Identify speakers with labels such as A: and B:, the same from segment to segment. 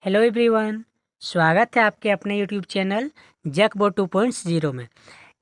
A: Hello everyone, स्वागत है आपके अपने यूट्यूब चैनल जैकबो 2.0 में।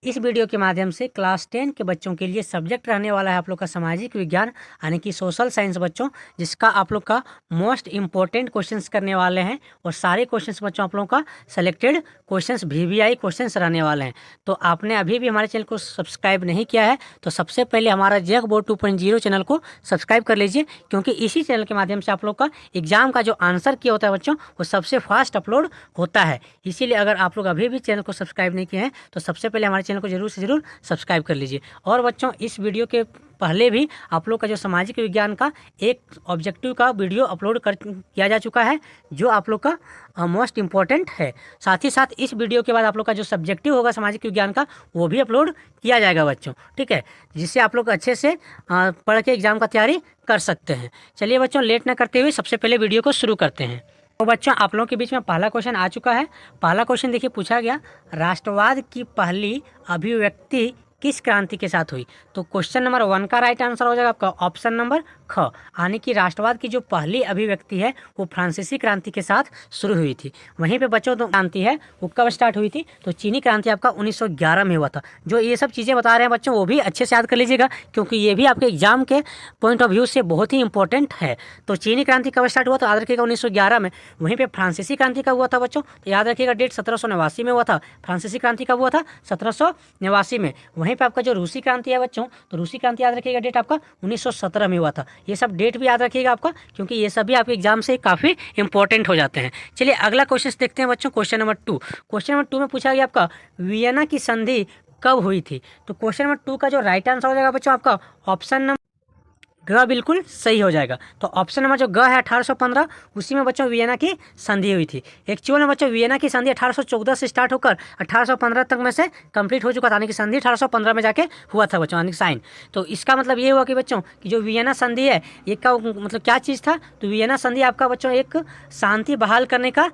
A: इस वीडियो के माध्यम से क्लास 10 के बच्चों के लिए सब्जेक्ट रहने वाला है आप लोग का सामाजिक विज्ञान यानी कि सोशल साइंस बच्चों, जिसका आप लोग का मोस्ट इम्पोर्टेंट क्वेश्चंस करने वाले हैं और सारे क्वेश्चंस बच्चों आप लोगों का सेलेक्टेड क्वेश्चंस VVI क्वेश्चंस रहने वाले हैं। तो आपने अभी भी हमारे चैनल को सब्सक्राइब नहीं किया है तो सबसे पहले हमारा जैकबो 2.0 चैनल को सब्सक्राइब कर लीजिए, क्योंकि इसी चैनल के माध्यम से आप लोग का एग्जाम का जो आंसर किया होता है बच्चों वो सबसे फास्ट अपलोड होता है। इसीलिए अगर आप लोग अभी भी चैनल को सब्सक्राइब नहीं किए हैं तो सबसे पहले हमारे चैनल को जरूर से जरूर सब्सक्राइब कर लीजिए। और बच्चों, इस वीडियो के पहले भी आप लोग का जो सामाजिक विज्ञान का एक ऑब्जेक्टिव का वीडियो अपलोड किया जा चुका है, जो आप लोग का मोस्ट इम्पॉर्टेंट है। साथ ही साथ इस वीडियो के बाद आप लोग का जो सब्जेक्टिव होगा सामाजिक विज्ञान का वो भी अपलोड किया जाएगा बच्चों, ठीक है, जिससे आप लोग अच्छे से पढ़ के एग्जाम का तैयारी कर सकते हैं। चलिए बच्चों, लेट ना करते हुए सबसे पहले वीडियो को शुरू करते हैं। तो बच्चों, आप लोगों के बीच में पहला क्वेश्चन आ चुका है। पहला क्वेश्चन देखिए, पूछा गया राष्ट्रवाद की पहली अभिव्यक्ति किस क्रांति के साथ हुई। तो क्वेश्चन नंबर 1 का राइट आंसर हो जाएगा आपका ऑप्शन नंबर ख, यानी कि राष्ट्रवाद की जो पहली अभिव्यक्ति है वो फ्रांसीसी क्रांति के साथ शुरू हुई थी। वहीं पे बच्चों तो क्रांति है वो कब स्टार्ट हुई थी, तो चीनी क्रांति आपका 1911 में हुआ था। जो ये सब चीज़ें बता रहे हैं बच्चों वो भी अच्छे से याद कर लीजिएगा, क्योंकि ये भी आपके एग्जाम के पॉइंट ऑफ व्यू से बहुत ही इंपॉर्टेंट है। तो चीनी क्रांति कब स्टार्ट हुआ, तो याद रखिएगा 1911 में। वहीं पे फ्रांसीसी क्रांति कब हुआ था बच्चों, तो याद रखिएगा डेट 1789 में हुआ था। फ्रांसीसी क्रांति कब हुआ था, 1789 में। वहीं पे आपका जो रूसी क्रांति है बच्चों, तो रूसी क्रांति याद रखिएगा डेट आपका 1917 में हुआ था। ये सब डेट भी याद रखिएगा आपका, क्योंकि ये सभी आपके एग्जाम से काफ़ी इंपॉर्टेंट हो जाते हैं। चलिए अगला क्वेश्चन देखते हैं बच्चों, क्वेश्चन नंबर 2। क्वेश्चन नंबर 2 में पूछा गया आपका वियना की संधि कब हुई थी। तो क्वेश्चन नंबर 2 का जो राइट आंसर हो जाएगा बच्चों आपका ऑप्शन नंबर ग बिल्कुल सही हो जाएगा। तो ऑप्शन नंबर जो ग है 1815, उसी में बच्चों वियना की संधि हुई थी। एक्चुअल में बच्चों वियना की संधि 1814 से स्टार्ट होकर 1815 तक में से कंप्लीट हो चुका था, यानी कि संधि 1815 में जाके हुआ था बच्चों, यानी कि साइन। तो इसका मतलब ये हुआ कि बच्चों कि जो वियना संधि है ये का मतलब क्या चीज़ था, तो वियना संधि आपका बच्चों एक शांति बहाल करने का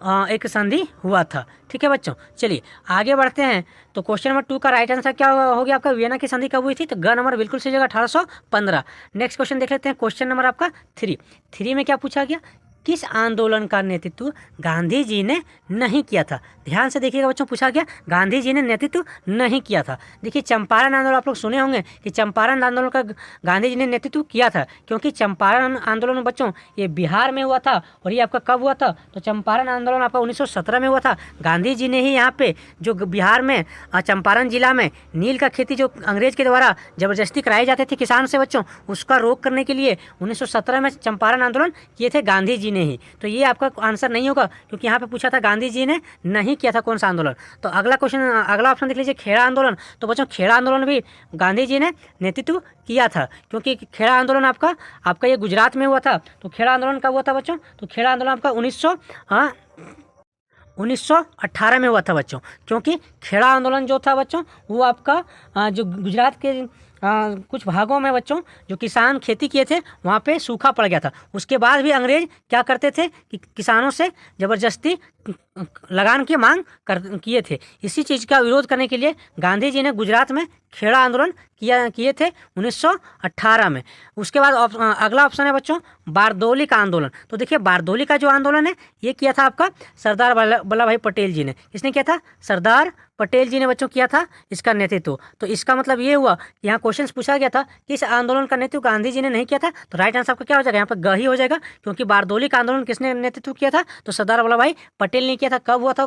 A: एक संधि हुआ था। ठीक है बच्चों, चलिए आगे बढ़ते हैं। तो क्वेश्चन नंबर 2 का राइट आंसर क्या हो गया आपका, वियना की संधि कब हुई थी, तो ग नंबर बिल्कुल सही जगह 1815। नेक्स्ट क्वेश्चन देख लेते हैं, क्वेश्चन नंबर आपका 3 में क्या पूछा गया, किस आंदोलन का नेतृत्व गांधी जी ने नहीं किया था। ध्यान से देखिएगा बच्चों, पूछा गया गांधी जी ने नेतृत्व नहीं किया था। देखिए चंपारण आंदोलन आप लोग सुने होंगे कि चंपारण आंदोलन का गांधी जी ने नेतृत्व किया था, क्योंकि चंपारण आंदोलन बच्चों ये बिहार में हुआ था। और ये आपका कब हुआ था, तो चंपारण आंदोलन आपका 1917 में हुआ था। गांधी जी ने ही यहाँ पे जो बिहार में चंपारण जिला में नील का खेती जो अंग्रेज के द्वारा जबरदस्ती कराए जाते थे किसान से बच्चों, उसका रोक करने के लिए 1917 में चंपारण आंदोलन किए थे गांधी जी ने ही। तो ये आपका आंसर नहीं होगा, क्योंकि यहाँ पे पूछा था गांधी जी ने नहीं किया था कौन सा आंदोलन। तो अगला क्वेश्चन, अगला ऑप्शन देख लीजिए, खेड़ा आंदोलन। तो बच्चों खेड़ा आंदोलन भी गांधी जी ने नेतृत्व किया था, क्योंकि खेड़ा आंदोलन आपका ये गुजरात में हुआ था। तो खेड़ा आंदोलन कब हुआ था बच्चों, तो खेड़ा आंदोलन आपका 1918 में हुआ था बच्चों, क्योंकि खेड़ा आंदोलन जो था बच्चों वो आपका जो गुजरात के कुछ भागों में बच्चों जो किसान खेती किए थे वहाँ पे सूखा पड़ गया था। उसके बाद भी अंग्रेज क्या करते थे कि किसानों से ज़बरदस्ती लगान की मांग किए थे। इसी चीज़ का विरोध करने के लिए गांधी जी ने गुजरात में खेड़ा आंदोलन किए थे 1918 में। उसके बाद अगला ऑप्शन है बच्चों बारदौली का आंदोलन। तो देखिए बारदौली का जो आंदोलन है ये किया था आपका सरदार वल्लभ भाई पटेल जी ने। किसने किया था, सरदार पटेल जी ने बच्चों किया था इसका नेतृत्व। तो इसका मतलब ये हुआ कि यहाँ क्वेश्चन पूछा गया था कि इस आंदोलन का नेतृत्व गांधी जी ने नहीं किया था, तो राइट आंसर आपका क्या हो जाएगा, यहाँ पर ग ही हो जाएगा, क्योंकि बारदौली का आंदोलन किसने नेतृत्व किया था, तो सरदार वल्लभ भाई पटेल ने किया था। कब हुआ था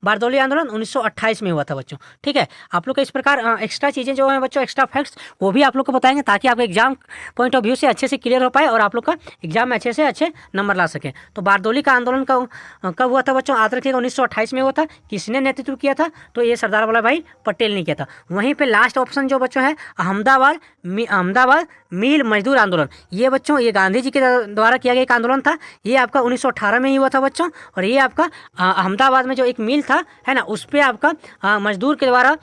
A: बारदौली आंदोलन, 1928 में हुआ था बच्चों। ठीक है, आप लोग को इस प्रकार एक्स्ट्रा चीज़ें जो है बच्चों, एक्स्ट्रा फैक्ट्स वो भी आप लोग को बताएंगे, ताकि आपका एग्जाम पॉइंट ऑफ व्यू से अच्छे से क्लियर हो पाए और आप लोग का एग्जाम में अच्छे से अच्छे नंबर ला सकें। तो बारदौली का आंदोलन कब हुआ था बच्चों, याद रखिएगा 1928 में हुआ था। किसने नेतृत्व किया था, तो ये सरदार वल्लभ भाई पटेल ने किया था। वहीं पे लास्ट ऑप्शन जो बच्चों है अहमदाबाद मिल मजदूर आंदोलन, ये बच्चों ये गांधी जी के द्वारा किया गया एक आंदोलन था। ये आपका 1918 में ही हुआ था बच्चों, और ये आपका अहमदाबाद में जो एक मिल था है ना, उस पर आपका मजदूर के द्वारा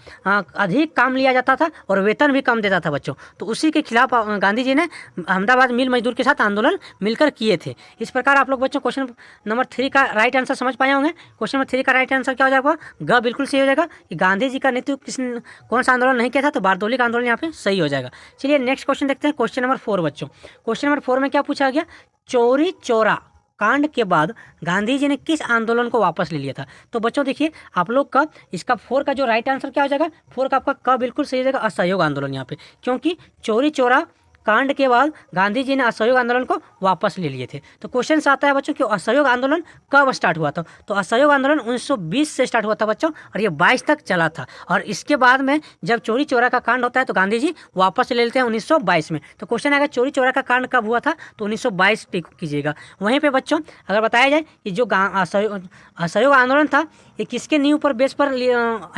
A: अधिक काम लिया जाता था और वेतन भी कम देता था बच्चों। तो उसी के खिलाफ गांधी जी ने अहमदाबाद मिल मजदूर के साथ आंदोलन मिलकर किए थे। इस प्रकार आप लोग बच्चों क्वेश्चन नंबर 3 का राइट आंसर समझ पाए होंगे। क्वेश्चन नंबर 3 का राइट आंसर क्या हो जाएगा, ग बिल्कुल सही हो जाएगा कि गांधी जी का नेतृत्व कौन सा आंदोलन नहीं किया था, तो बारदौली का आंदोलन यहाँ पे सही हो जाएगा। चलिए नेक्स्ट क्वेश्चन देखते हैं, क्वेश्चन नंबर 4 बच्चों। क्वेश्चन नंबर 4 में क्या पूछा गया, चौरी चौरा कांड के बाद गांधी जी ने किस आंदोलन को वापस ले लिया था? तो बच्चों देखिए आप लोग का इसका 4 का जो राइट आंसर क्या हो जाएगा? 4 का आपका क बिल्कुल सही हो जाएगा, असहयोग आंदोलन यहाँ पे, क्योंकि चोरी चोरा कांड के बाद गांधी जी ने असहयोग आंदोलन को वापस ले लिए थे। तो क्वेश्चन आता है बच्चों कि असहयोग आंदोलन कब स्टार्ट हुआ था? तो असहयोग आंदोलन 1920 से स्टार्ट हुआ था बच्चों, और ये 22 तक चला था। और इसके बाद में जब चोरी चोरा का कांड होता है तो गांधी जी वापस ले लेते हैं 1922 में। तो क्वेश्चन आएगा चोरी चोरा का कांड कब हुआ था? तो 1922 टिक कीजिएगा। वहीं पर बच्चों अगर बताया जाए कि जो असहयोग आंदोलन था ये किसके नींव पर बेस पर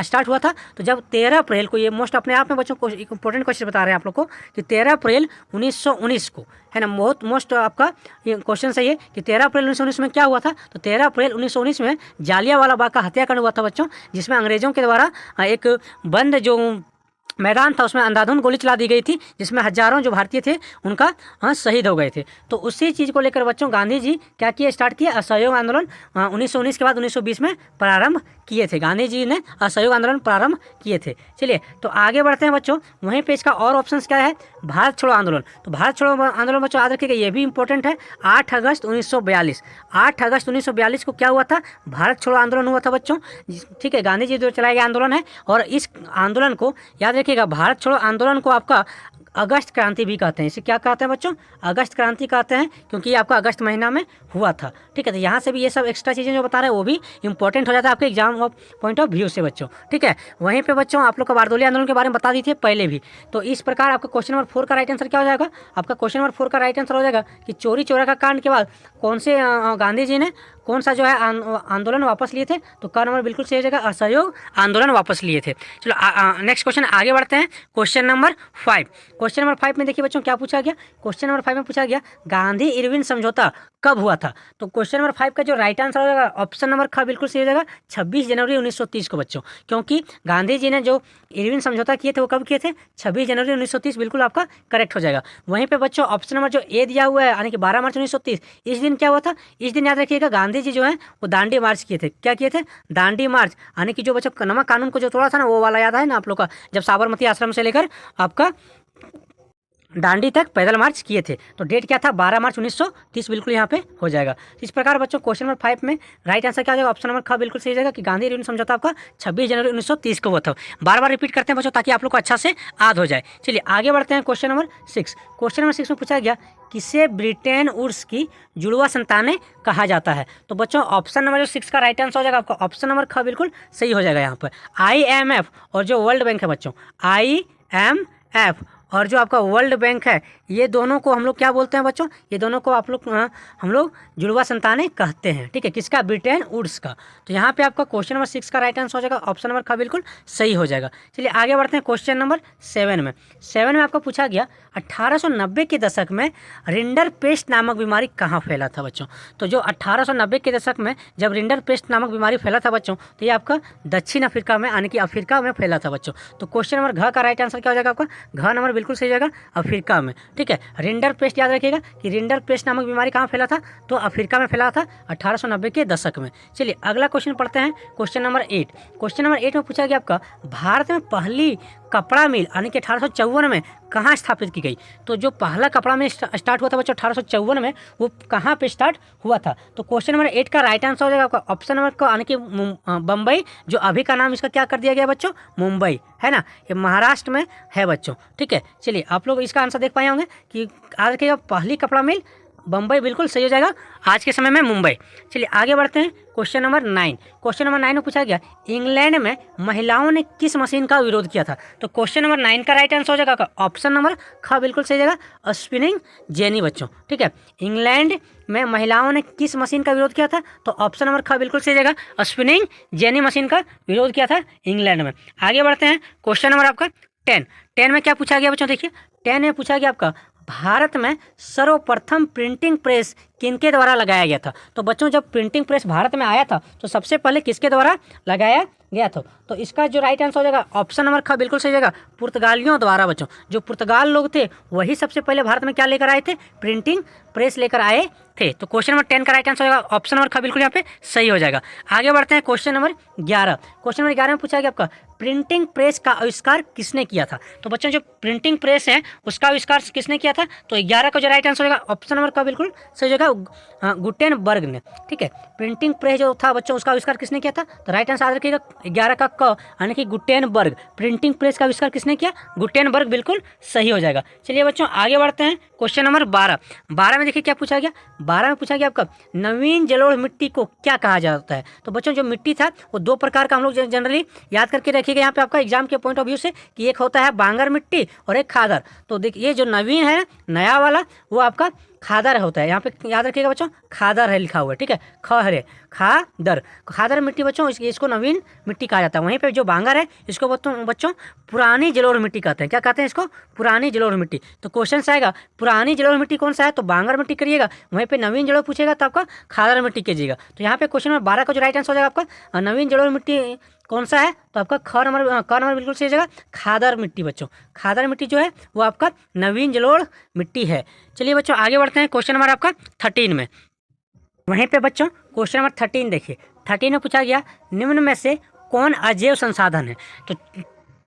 A: स्टार्ट हुआ था? तो जब 13 अप्रैल को, ये मोस्ट अपने आप में बच्चों को एक इंपॉर्टेंट क्वेश्चन बता रहे हैं आप लोग को कि 13 अप्रैल 1919 को, है ना, बहुत मोस्ट आपका ये क्वेश्चन सही है कि 13 अप्रैल 1919 में क्या हुआ था? तो 13 अप्रैल 1919 में जालियांवाला बाग का हत्याकांड हुआ था बच्चों, जिसमें अंग्रेजों के द्वारा एक बंद जो मैदान था उसमें अंधाधुंध गोली चला दी गई थी, जिसमें हजारों जो भारतीय थे उनका शहीद हो गए थे। तो उसी चीज़ को लेकर बच्चों गांधी जी क्या किए, स्टार्ट किए असहयोग आंदोलन 1919 के बाद 1920 में प्रारंभ किए थे। गांधी जी ने असहयोग आंदोलन प्रारंभ किए थे। चलिए तो आगे बढ़ते हैं बच्चों। वहीं पे इसका और ऑप्शन क्या है? भारत छोड़ो आंदोलन। तो भारत छोड़ो आंदोलन बच्चों याद रखिएगा, ये भी इंपॉर्टेंट है। 8 अगस्त 1942, 8 अगस्त 1942 को क्या हुआ था? भारत छोड़ो आंदोलन हुआ था बच्चों, ठीक है। गांधी जी द्वारा चलाया गया आंदोलन है, और इस आंदोलन को याद रखिएगा, भारत छोड़ो आंदोलन को आपका अगस्त क्रांति भी कहते हैं। इसे क्या कहते हैं बच्चों? अगस्त क्रांति कहते हैं, क्योंकि ये आपका अगस्त महीना में हुआ था, ठीक है। तो यहाँ से भी ये सब एक्स्ट्रा चीज़ें जो बता रहे हैं वो भी इंपॉर्टेंट हो जाता है आपके एग्जाम पॉइंट ऑफ व्यू से बच्चों, ठीक है। वहीं पे बच्चों आप लोग को बारदोली आंदोलन के बारे में बता दी थी पहले भी। तो इस प्रकार आपका क्वेश्चन नंबर 4 का राइट आंसर क्या हो जाएगा? आपका क्वेश्चन नंबर 4 का राइट आंसर हो जाएगा कि चोरी चोरा का कांड के बाद कौन से गांधी जी ने कौन सा जो है आंदोलन वापस लिए थे? तो का नंबर बिल्कुल सही हो जाएगा, असहयोग आंदोलन वापस लिए थे। चलो नेक्स्ट क्वेश्चन आगे बढ़ते हैं। क्वेश्चन नंबर 5, क्वेश्चन नंबर 5 में देखिए बच्चों क्या पूछा गया। क्वेश्चन नंबर 5 में पूछा गया गांधी इरविन समझौता कब हुआ था? तो क्वेश्चन नंबर 5 का जो राइट आंसर हो जाएगा ऑप्शन नंबर ख बिल्कुल सही हो जाएगा, 26 जनवरी 1930 को बच्चों, क्योंकि गांधी जी ने जो इरविन समझौता किए थे वो कब किए थे? 26 जनवरी 1930 बिल्कुल आपका करेक्ट हो जाएगा। वहीं पे बच्चों ऑप्शन नंबर जो ए दिया हुआ है यानी कि 12 मार्च 1930, इस दिन क्या हुआ था? इस दिन याद रखिएगा गांधी जी जो है वो दांडी मार्च किए थे। क्या किए थे? दांडी मार्च, यानी कि जो बच्चों नमक कानून को जो तोड़ा था ना, वो वाला याद है ना आप लोग का, जब साबरमती आश्रम से लेकर आपका दांडी तक पैदल मार्च किए थे। तो डेट क्या था? 12 मार्च 1930 बिल्कुल यहाँ पे हो जाएगा। इस प्रकार बच्चों क्वेश्चन नंबर 5 में राइट आंसर क्या हो जाएगा? ऑप्शन नंबर ख बिल्कुल सही हो जाएगा कि गांधी इरविन समझौता आपका 26 जनवरी 1930 को हुआ था। बार बार रिपीट करते हैं बच्चों ताकि आप लोग को अच्छा से याद हो जाए। चलिए आगे बढ़ते हैं। क्वेश्चन नंबर 6, क्वेश्चन नंबर 6 में पूछा गया किसे ब्रिटेन वुड्स की जुड़वा संतानें कहा जाता है? तो बच्चों ऑप्शन नंबर जो 6 का राइट आंसर हो जाएगा आपका ऑप्शन नंबर ख बिल्कुल सही हो जाएगा। यहाँ पर IMF और जो वर्ल्ड बैंक है बच्चों, IMF और जो आपका वर्ल्ड बैंक है, ये दोनों को हम लोग क्या बोलते हैं बच्चों? ये दोनों को आप लोग हम लोग जुड़वा संतानें कहते हैं, ठीक है। किसका? ब्रिटेन वुड्स का। तो यहाँ पे आपका क्वेश्चन नंबर 6 का राइट आंसर हो जाएगा ऑप्शन नंबर का बिल्कुल सही हो जाएगा। चलिए आगे बढ़ते हैं। क्वेश्चन नंबर 7 में, 7 में आपको पूछा गया 1890 के दशक में रिंडर पेस्ट नामक बीमारी कहाँ फैला था बच्चों? तो जो 1890 के दशक में जब रिंडर पेस्ट नामक बीमारी फैला था बच्चों, तो ये आपका दक्षिण अफ्रीका में यानी कि अफ्रीका में फैला था बच्चों। तो क्वेश्चन नंबर घ का राइट आंसर क्या हो जाएगा आपका? घ नंबर बिल्कुल सही जाएगा, अफ्रीका में, ठीक है। रिंडर पेस्ट याद रखिएगा कि रिंडर पेस्ट नामक बीमारी कहाँ फैला था? तो अफ्रीका में फैला था 1890 के दशक में। चलिए अगला क्वेश्चन पढ़ते हैं। क्वेश्चन नंबर 8, क्वेश्चन नंबर 8 में पूछा गया आपका भारत में पहली कपड़ा मिल यानी कि 1854 में कहाँ स्थापित की गई? तो जो पहला कपड़ा मिल स्टार्ट हुआ था बच्चों 1854 में, वो कहाँ पे स्टार्ट हुआ था? तो क्वेश्चन नंबर 8 का राइट आंसर हो जाएगा आपका ऑप्शन नंबर का यानी कि बम्बई, जो अभी का नाम इसका क्या कर दिया गया बच्चों? मुंबई, है ना, ये महाराष्ट्र में है बच्चों, ठीक है। चलिए आप लोग इसका आंसर देख पाए होंगे कि आज के पहली कपड़ा मिल बम्बई बिल्कुल सही हो जाएगा, आज के समय में मुंबई। चलिए आगे बढ़ते हैं। क्वेश्चन नंबर 9, क्वेश्चन नंबर 9 में पूछा गया इंग्लैंड में महिलाओं ने किस मशीन का विरोध किया था? तो क्वेश्चन नंबर 9 का राइट आंसर हो जाएगा ऑप्शन नंबर ख बिल्कुल सही जाएगा, स्पिनिंग जेनी बच्चों, ठीक है। इंग्लैंड में महिलाओं ने किस मशीन का विरोध किया था? तो ऑप्शन नंबर ख बिल्कुल सही जाएगा, स्पिनिंग जेनी मशीन का विरोध किया था इंग्लैंड में। आगे बढ़ते हैं। क्वेश्चन नंबर आपका 10 में क्या पूछा गया बच्चों? देखिए 10 में पूछा गया आपका भारत में सर्वप्रथम प्रिंटिंग प्रेस किनके द्वारा लगाया गया था? तो बच्चों जब प्रिंटिंग प्रेस भारत में आया था तो सबसे पहले किसके द्वारा लगाया गया था? तो इसका जो राइट आंसर हो जाएगा ऑप्शन नंबर ख बिल्कुल सही जाएगा, पुर्तगालियों द्वारा बच्चों। जो पुर्तगाल लोग थे वही सबसे पहले भारत में क्या लेकर आए थे? प्रिंटिंग प्रेस लेकर आए थे। तो क्वेश्चन नंबर 10 का राइट आंसर हो जाएगा ऑप्शन नंबर ख बिल्कुल यहाँ पे सही हो जाएगा। आगे बढ़ते हैं। क्वेश्चन नंबर 11, क्वेश्चन नंबर 11 में पूछा गया आपका प्रिंटिंग प्रेस का आविष्कार किसने किया था? तो बच्चों जो प्रिंटिंग प्रेस है उसका आविष्कार किसने किया था? तो 11 का जो राइट आंसर होगा ऑप्शन नंबर का बिल्कुल सही होगा गुटेनबर्ग ने। ठीक है, प्रिंटिंग प्रेस जो था बच्चों उसका आविष्कार किसने किया था? तो राइट आंसर याद रखिएगा 11 का क यानी कि गुटेनबर्ग। प्रिंटिंग प्रेस का आविष्कार किसने किया? गुटेनबर्ग बिल्कुल सही हो जाएगा। चलिए बच्चों आगे बढ़ते हैं। क्वेश्चन नंबर 12 में देखिए क्या पूछा गया। 12 में पूछा गया आपका नवीन जलोढ़ मिट्टी को क्या कहा जाता है? तो बच्चों जो मिट्टी था वो दो प्रकार का हम लोग जनरली याद करके रखिएगा यहाँ पे आपका एग्जाम के पॉइंट ऑफ व्यू से कि एक होता है बांगर मिट्टी और एक खादर। तो देखिए ये जो नवीन है नया वाला वो आपका खादर होता है। यहाँ पे याद रखिएगा बच्चों खादर है लिखा हुआ है। ठीक है, खरे खादर मिट्टी बच्चों इसको नवीन मिट्टी कहा जाता है। वहीं पे जो बांगर है इसको बच्चों पुरानी जलोढ़ मिट्टी कहते हैं। क्या कहते हैं इसको? पुरानी जलोढ़ मिट्टी। तो क्वेश्चन आएगा पुरानी जलोढ़ मिट्टी कौन सा है? तो बांगर मिट्टी करिएगा। वहीं पे नवीन जलोढ़ पूछेगा तो आपका खादर मिट्टी कीजिएगा। तो यहाँ पे क्वेश्चन नंबर 12 का जो राइट आंसर हो जाएगा आपका नवीन जलोढ़ मिट्टी कौन सा है? तो आपका क नंबर बिल्कुल सही जगह खादर मिट्टी बच्चों। खादर मिट्टी जो है वो आपका नवीन जलोढ़ मिट्टी है। चलिए बच्चों आगे बढ़ते हैं क्वेश्चन नंबर आपका 13 में। वहीं पे बच्चों क्वेश्चन नंबर 13 देखिए। 13 में पूछा गया निम्न में से कौन अजैव संसाधन है? तो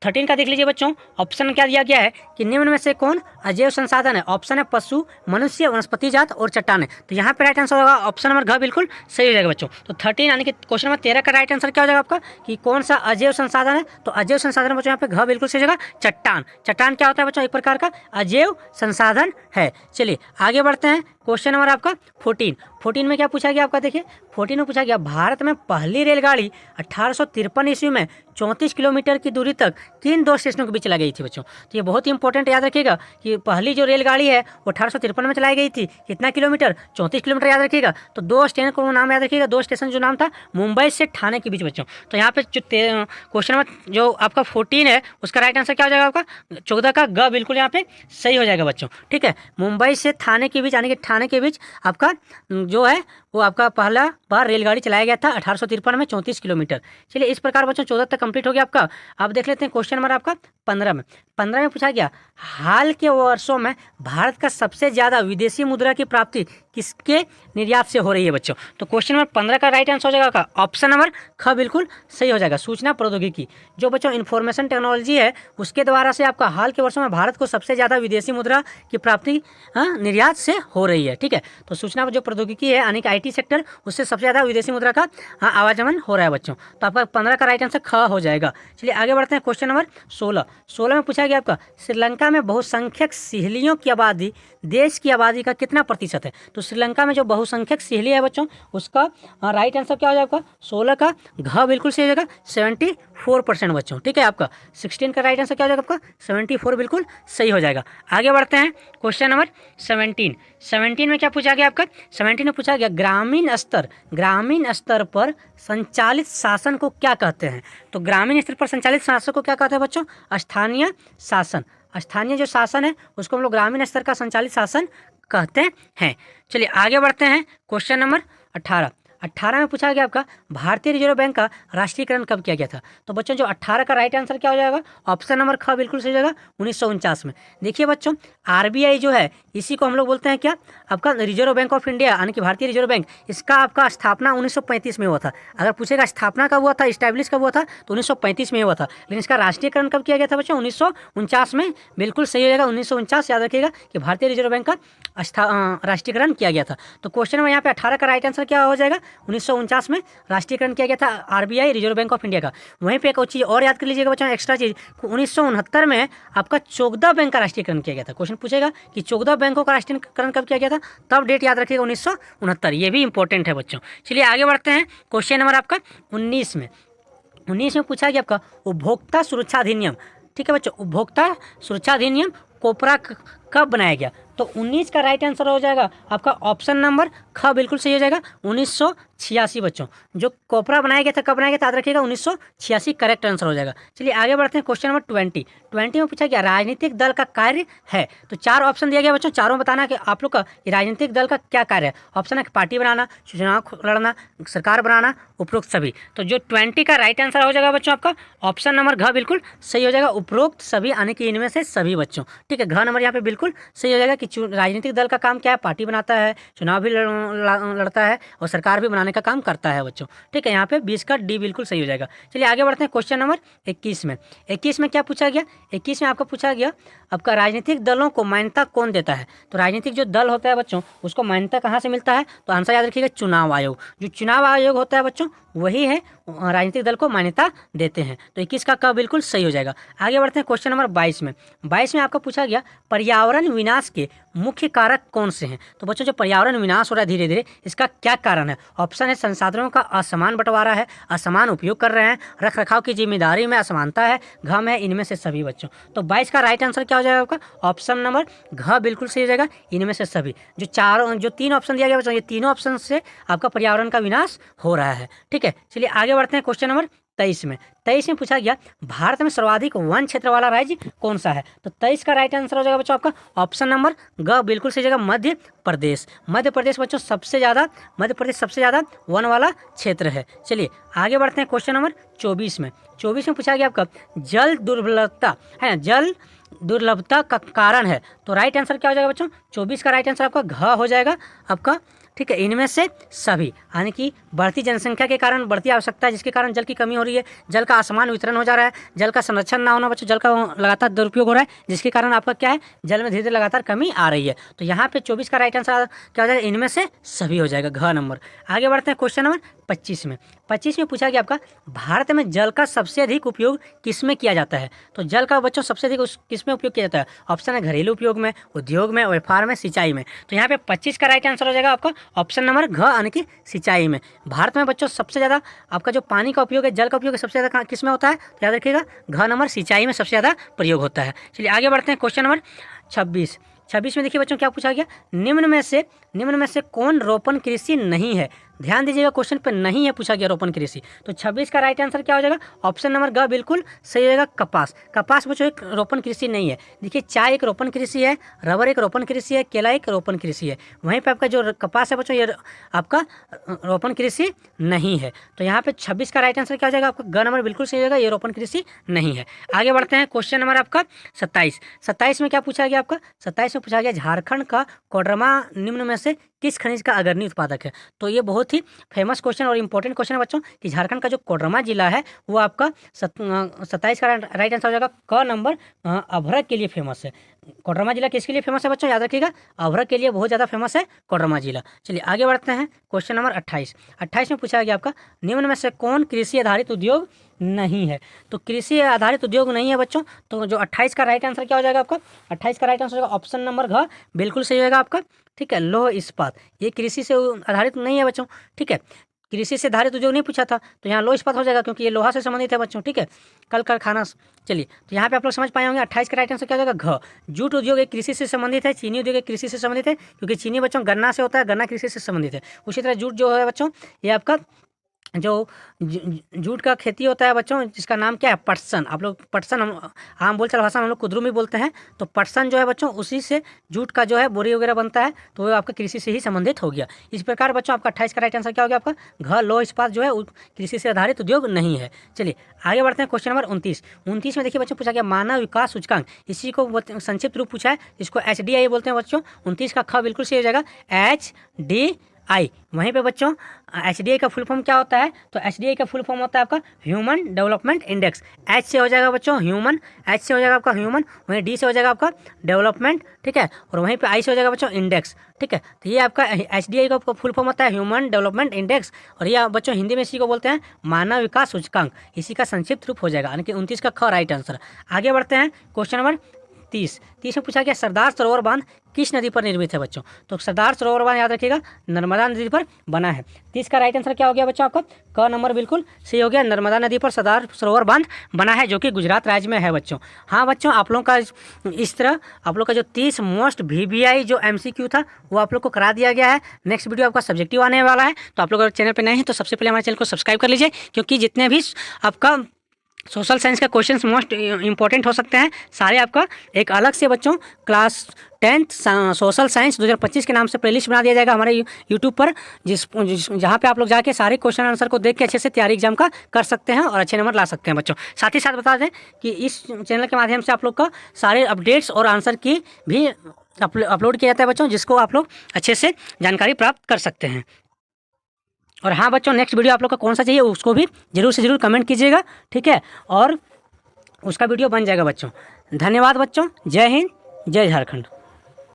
A: 13 का देख लीजिए बच्चों। ऑप्शन क्या दिया गया है कि निम्न में से कौन अजैव संसाधन है? ऑप्शन है पशु, मनुष्य, वनस्पति जात और चट्टाने। तो यहाँ पे राइट आंसर होगा ऑप्शन नंबर घ बिल्कुल सही हो जाएगा बच्चों। तो 13 यानी कि क्वेश्चन नंबर 13 का राइट आंसर क्या हो जाएगा आपका कि कौन सा अजैव संसाधन है? तो अजैव संसाधन बच्चों यहाँ पे घ बिल्कुल सही जगह चट्टान। चट्टान क्या होता है बच्चों? एक प्रकार का अजैव संसाधन है। चलिए आगे बढ़ते हैं। क्वेश्चन नंबर आपका 14 में क्या पूछा गया आपका देखिए। 14 में पूछा गया भारत में पहली रेलगाड़ी 1853 ईस्वी में 34 किलोमीटर की दूरी तक किन दो स्टेशनों के बीच चलाई गई थी बच्चों? तो ये बहुत ही इंपॉर्टेंट याद रखिएगा कि पहली जो रेलगाड़ी है वो 1853 में चलाई गई थी। कितना किलोमीटर? 34 किलोमीटर याद रखिएगा। तो दो स्टेशन को नाम याद रखिएगा। दो स्टेशन जो नाम था मुंबई से ठाणे के बीच बच्चों। तो यहाँ पे जो क्वेश्चन नंबर जो आपका 14 है उसका राइट आंसर क्या हो जाएगा? आपका 14 का ग बिल्कुल यहाँ पे सही हो जाएगा बच्चों। ठीक है, मुंबई से ठाणे के बीच यानी कि ठाणे के बीच आपका जो है वो आपका पहला बार रेलगाड़ी चलाया गया था 1853 में 34 किलोमीटर। चलिए इस प्रकार बच्चों 14 तक कंप्लीट हो गया आपका। अब देख लेते हैं क्वेश्चन नंबर आपका 15 में पूछा गया हाल के वर्षों में भारत का सबसे ज़्यादा विदेशी मुद्रा की प्राप्ति किसके निर्यात से हो रही है बच्चों? तो क्वेश्चन नंबर 15 का राइट आंसर हो जाएगा ऑप्शन नंबर ख बिल्कुल सही हो जाएगा। सूचना प्रौद्योगिकी जो बच्चों इन्फॉर्मेशन टेक्नोलॉजी है उसके द्वारा से आपका हाल के वर्षों में भारत को सबसे ज़्यादा विदेशी मुद्रा की प्राप्ति निर्यात से हो रही है। ठीक है, तो सूचना जो प्रौद्योगिकी है यानी कि IT सेक्टर उससे सबसे ज़्यादा विदेशी मुद्रा का आवागमन हो रहा है बच्चों। तो आपका 15 का राइट आंसर ख हो जाएगा। चलिए आगे बढ़ते हैं। क्वेश्चन नंबर 16 में पूछा गया आपका श्रीलंका में बहुसंख्यक सिहलियों की आबादी देश की आबादी का कितना प्रतिशत है? तो श्रीलंका में जो बहुसंख्यक सिहली है बच्चों उसका राइट आंसर क्या हो जाएगा? 16 का घ बिल्कुल सही हो जाएगा 74% बच्चों। ठीक है, आपका 16 का राइट आंसर क्या हो जाएगा? आपका 74 बिल्कुल सही हो जाएगा। आगे बढ़ते हैं। क्वेश्चन नंबर 17 में क्या पूछा गया आपका? 17 में पूछा गया ग्रामीण स्तर पर संचालित शासन को क्या कहते हैं? तो ग्रामीण स्तर पर संचालित शासन को क्या कहते हैं बच्चों? स्थानीय शासन। स्थानीय जो शासन है उसको हम लोग ग्रामीण स्तर का संचालित शासन कहते हैं। चलिए आगे बढ़ते हैं। क्वेश्चन नंबर 18 में पूछा गया आपका भारतीय रिजर्व बैंक का राष्ट्रीयकरण कब किया गया था? तो बच्चों जो 18 का राइट आंसर क्या हो जाएगा? ऑप्शन नंबर ख बिल्कुल सही जाएगा 1949 में। देखिए बच्चों RBI जो है इसी को हम लोग बोलते हैं क्या? आपका रिजर्व बैंक ऑफ इंडिया यानी कि भारतीय रिजर्व बैंक। इसका आपका स्थापना 1935 में हुआ था। अगर पूछेगा स्थापना कब हुआ था, इस्टेब्लिश कब हुआ था, तो 1935 में हुआ था। लेकिन इसका राष्ट्रीयकरण कब किया गया था बच्चों? 1949 में। बिल्कुल सही हो जाएगा 1949। याद रखिएगा कि भारतीय रिजर्व बैंक का राष्ट्रीयकरण किया गया था। तो क्वेश्चन में यहाँ पे 18 का राइट आंसर क्या हो जाएगा? 1949 में राष्ट्रीयकरण किया गया था RBI reserve bank of India का। वहीं पे एक चीज़ और याद कर लीजिएगा बच्चों, एक्स्ट्रा चीज़ 1969 में आपका चोगदा बैंक का राष्ट्रीयकरण किया गया था। क्वेश्चन पूछेगा कि चोगदा बैंकों का राष्ट्रीयकरण कब किया गया था, तब डेट याद रखिएगा 1969। ये भी इंपॉर्टेंट है बच्चों। चलिए आगे बढ़ते हैं। क्वेश्चन नंबर आपका 19 में पूछा गया आपका उपभोक्ता सुरक्षा अधिनियम। ठीक है बच्चों, उपभोक्ता सुरक्षा अधिनियम कोपरा कब बनाया गया? तो 19 का राइट आंसर हो जाएगा आपका ऑप्शन नंबर ख बिल्कुल सही हो जाएगा 1986 बच्चों। जो कोपरा बनाया गया था कब बनाया गया था याद रखिएगा 1986 करेक्ट आंसर हो जाएगा। चलिए आगे बढ़ते हैं। क्वेश्चन नंबर 20 में पूछा गया राजनीतिक दल का कार्य है। तो 4 ऑप्शन दिया गया बच्चों, चारों बताना कि आप लोग का राजनीतिक दल का क्या कार्य है। ऑप्शन है पार्टी बनाना, चुनाव लड़ना, सरकार बनाना, उपरोक्त सभी। तो जो 20 का राइट आंसर हो जाएगा बच्चों आपका ऑप्शन नंबर घ बिल्कुल सही हो जाएगा उपरोक्त सभी, आने की इनमें से सभी बच्चों। ठीक है, घ नंबर यहाँ पे बिल्कुल सही हो जाएगा कि राजनीतिक दल का काम क्या है, पार्टी बनाता है, चुनाव भी लड़ता है और सरकार भी बनाने का काम करता है बच्चों। ठीक है, यहाँ पे 20 का डी बिल्कुल सही हो जाएगा। चलिए आगे बढ़ते हैं क्वेश्चन नंबर 21 में। 21 में क्या पूछा गया, 21 में आपको पूछा गया आपका राजनीतिक दलों को मान्यता कौन देता है। तो राजनीतिक जो दल होता है बच्चों उसको मान्यता कहाँ से मिलता है, तो आंसर याद रखिएगा चुनाव आयोग। जो चुनाव आयोग होता है बच्चों वही है राजनीतिक दल को मान्यता देते हैं। तो 21 का क बिल्कुल सही हो जाएगा। आगे बढ़ते हैं क्वेश्चन नंबर 22 में। 22 में आपका पूछा गया पर्यावरण विनाश के मुख्य कारक कौन से हैं। तो बच्चों जो पर्यावरण विनाश हो रहा है धीरे धीरे, इसका क्या कारण है। ऑप्शन है संसाधनों का असमान बंटवारा है, असमान उपयोग कर रहे हैं, रख रखाव की जिम्मेदारी में असमानता है, घम है, इनमें से सभी बच्चों। तो 22 का राइट आंसर क्या हो जाएगा आपका, ऑप्शन नंबर घ बिल्कुल सही हो जाएगा, इनमें से सभी। जो 3 ऑप्शन दिया गया बच्चों, ये तीनों ऑप्शन से आपका पर्यावरण का विनाश हो रहा है। ठीक है, चलिए आगे बढ़ते हैं क्वेश्चन नंबर 23 में। 23 में पूछा गया भारत में सर्वाधिक वन क्षेत्र वाला राज्य कौन सा है। तो 23 का राइट आंसर हो जाएगा बच्चों आपका ऑप्शन नंबर ग बिल्कुल सही जगह, मध्य प्रदेश। मध्य प्रदेश बच्चों मध्य प्रदेश सबसे ज़्यादा वन वाला क्षेत्र है। चलिए आगे बढ़ते हैं क्वेश्चन नंबर 24 में। 24 में पूछा गया आपका जल दुर्लभता है, जल दुर्लभता का कारण है। तो राइट आंसर क्या हो जाएगा बच्चों, 24 का राइट आंसर आपका घ हो जाएगा आपका। ठीक है, इनमें से सभी, यानी कि बढ़ती जनसंख्या के कारण बढ़ती आवश्यकता है जिसके कारण जल की कमी हो रही है, जल का असमान वितरण हो जा रहा है, जल का संरक्षण ना होना बच्चों, जल का लगातार दुरुपयोग हो रहा है जिसके कारण आपका क्या है, जल में धीरे धीरे लगातार कमी आ रही है। तो यहाँ पे 24 का राइट आंसर क्या हो जाएगा, इनमें से सभी हो जाएगा, घ नंबर। आगे बढ़ते हैं क्वेश्चन नंबर 25 में। 25 में पूछा गया आपका भारत में जल का सबसे अधिक उपयोग किस में किया जाता है। तो जल का बच्चों सबसे अधिक किस में उपयोग किया जाता है। ऑप्शन है घरेलू उपयोग में, उद्योग में, व्यापार में, सिंचाई में। तो यहाँ पे 25 का राइट आंसर हो जाएगा आपका ऑप्शन नंबर घ, यानी कि सिंचाई में। भारत में बच्चों सबसे ज़्यादा आपका जो पानी का उपयोग है, जल का उपयोग है, सबसे ज़्यादा किस में होता है, तो याद रखिएगा घ नंबर, सिंचाई में सबसे ज़्यादा प्रयोग होता है। चलिए आगे बढ़ते हैं क्वेश्चन नंबर 26 में देखिए बच्चों क्या पूछा गया, निम्न में से कौन रोपण कृषि नहीं है। ध्यान दीजिएगा क्वेश्चन पे नहीं है पूछा गया रोपण कृषि। तो 26 का राइट आंसर क्या हो जाएगा, ऑप्शन नंबर ग बिल्कुल सही हो जाएगा, कपास। कपास बच्चों एक रोपण कृषि नहीं है। देखिए चाय एक रोपण कृषि है, रबर एक रोपण कृषि है, केला एक रोपण कृषि है। वहीं पे आपका जो कपास है बच्चों ये आपका रोपण कृषि नहीं है। तो यहाँ पे 26 का राइट आंसर क्या हो जाएगा आपका ग नंबर बिल्कुल सही हो जाएगा, ये रोपण कृषि नहीं है। आगे बढ़ते हैं क्वेश्चन नंबर आपका 27 में क्या पूछा गया आपका, 27 में पूछा गया झारखंड का कोडरमा निम्न में से किस खनिज का अग्रणी उत्पादक है। तो ये बहुत ही फेमस क्वेश्चन और इंपॉर्टेंट क्वेश्चन है बच्चों कि झारखंड का जो कोडरमा जिला है वो आपका 27 का राइट आंसर हो जाएगा क नंबर, अभ्रक के लिए फेमस है। कोडरमा जिला किसके लिए फेमस है बच्चों, याद रखिएगा अभ्रक के लिए बहुत ज़्यादा फेमस है कोडरमा जिला। चलिए आगे बढ़ते हैं क्वेश्चन नंबर 28 में पूछा गया आपका निम्न में से कौन कृषि आधारित उद्योग नहीं है। तो कृषि आधारित उद्योग नहीं है बच्चों, तो जो 28 का राइट आंसर क्या हो जाएगा आपका, 28 का राइट आंसर होगा ऑप्शन नंबर घ बिल्कुल सही होगा आपका। ठीक है, लौह इस्पात ये कृषि से आधारित नहीं है बच्चों। ठीक है, कृषि से आधारित उद्योग नहीं पूछा था तो यहाँ लोह इस्पात हो जाएगा क्योंकि ये लोहा से संबंधित है बच्चों। ठीक है, कल कारखाना। चलिए तो यहाँ पे आप लोग समझ पाए होंगे 28 का राइट आंसर क्या हो जाएगा घ। जूट उद्योग एक कृषि से संबंधित है, चीनी उद्योग एक कृषि से संबंधित है क्योंकि चीनी बच्चों गन्ना से होता है, गन्ना कृषि से संबंधित है। उसी तरह जूट जो है बच्चों ये आपका जो जूट का खेती होता है बच्चों जिसका नाम क्या है, पटसन। आप लोग पटसन हम आम बोलचाल भाषा में हम लोग कुदरू में बोलते हैं। तो पटसन जो है बच्चों उसी से जूट का जो है बोरी वगैरह बनता है, तो वो आपका कृषि से ही संबंधित हो गया। इस प्रकार बच्चों आपका 28 का राइट आंसर क्या हो गया आपका घ। लौह इस्पात जो है कृषि से आधारित उद्योग नहीं है। चलिए आगे बढ़ते हैं क्वेश्चन नंबर 29 में देखिए बच्चों पूछा गया मानव विकास सूचकांक, इसी को संक्षिप्त रूप पूछा है जिसको HDI बोलते हैं बच्चों। 29 का ख बिल्कुल सही हो जाएगा HDI। वहीं पे बच्चों HDI का फुल फॉर्म क्या होता है, तो HDI का फुल फॉर्म होता है आपका ह्यूमन डेवलपमेंट इंडेक्स। H से हो जाएगा बच्चों ह्यूमन, H से हो जाएगा आपका ह्यूमन, वहीं D से हो जाएगा आपका डेवलपमेंट। ठीक है, और वहीं पे I से हो जाएगा बच्चों इंडेक्स। ठीक है, तो ये आपका HDI का फुल फॉर्म होता है ह्यूमन डेवलपमेंट इंडेक्स, और ये बच्चों हिंदी में इसी को बोलते हैं मानव विकास सूचकांक। इसी का संक्षिप्त रूप हो जाएगा, यानी कि 29 का ख राइट आंसर। आगे बढ़ते हैं क्वेश्चन नंबर 30 में पूछा गया सरदार सरोवर बांध किस नदी पर निर्मित है बच्चों। तो सरदार सरोवर बांध याद रखिएगा नर्मदा नदी पर बना है। 30 का राइट आंसर क्या हो गया बच्चों आपका क नंबर बिल्कुल सही हो गया, नर्मदा नदी पर सरदार सरोवर बांध बना है जो कि गुजरात राज्य में है बच्चों। हाँ बच्चों आप लोगों का इस तरह आप लोग का जो 30 मोस्ट VBI जो MCQ था वो आप लोग को करा दिया गया है। नेक्स्ट वीडियो आपका सब्जेक्टिव आने वाला है, तो आप लोग अगर चैनल पर नए हैं तो सबसे पहले हमारे चैनल को सब्सक्राइब कर लीजिए क्योंकि जितने भी आपका सोशल साइंस का क्वेश्चंस मोस्ट इंपॉर्टेंट हो सकते हैं सारे। आपका एक अलग से बच्चों क्लास 10th सोशल साइंस 2025 के नाम से प्लेलिस्ट बना दिया जाएगा हमारे यूट्यूब पर, जहाँ पे आप लोग जाके सारे क्वेश्चन आंसर को देख के अच्छे से तैयारी एग्जाम का कर सकते हैं और अच्छे नंबर ला सकते हैं बच्चों। साथ ही साथ बता दें कि इस चैनल के माध्यम से आप लोग का सारे अपडेट्स और आंसर की भी अपलोड किया जाता है बच्चों, जिसको आप लोग अच्छे से जानकारी प्राप्त कर सकते हैं। और हाँ बच्चों, नेक्स्ट वीडियो आप लोग का कौन सा चाहिए उसको भी जरूर से जरूर कमेंट कीजिएगा, ठीक है, और उसका वीडियो बन जाएगा बच्चों। धन्यवाद बच्चों, जय हिंद, जय झारखंड।